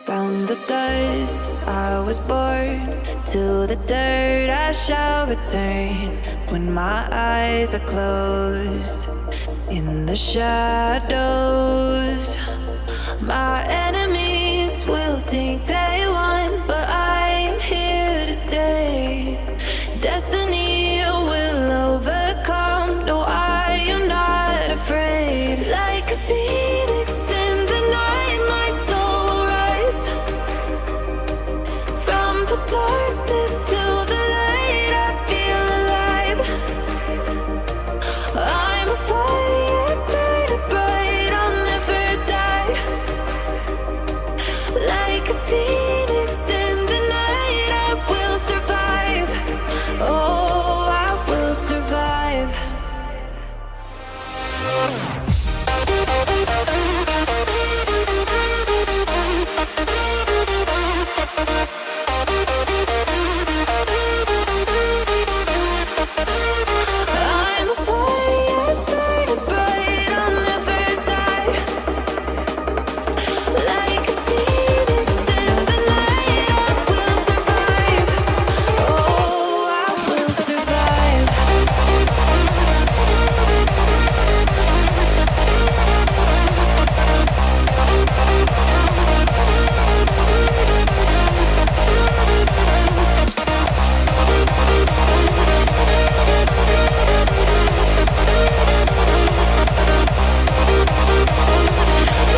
From the dust I was born, to the dirt I shall return. When my eyes are closed, in the shadows, my enemies will think they won, but I'm here to stay. Destiny will overcome, no, I am not afraid. Like a phoenix in the night, my soul will rise. From the darkness to the light, I feel alive. I'm a fire burning bright, I'll never die. Like a phoenix in the night, I will survive. Oh, I will survive. I'm a fire burning bright, I'll never die. Like a phoenix in the night, I will survive. Oh, I will survive.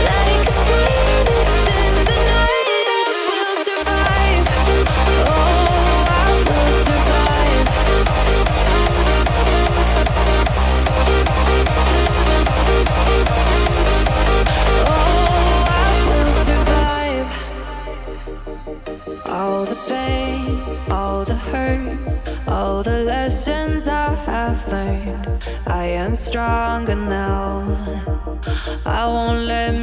Like a phoenix in the night, I will survive. Oh, I will survive. Oh, I will survive. All the pain, all the hurt, all the lessons I have learned, I am stronger now. I won't let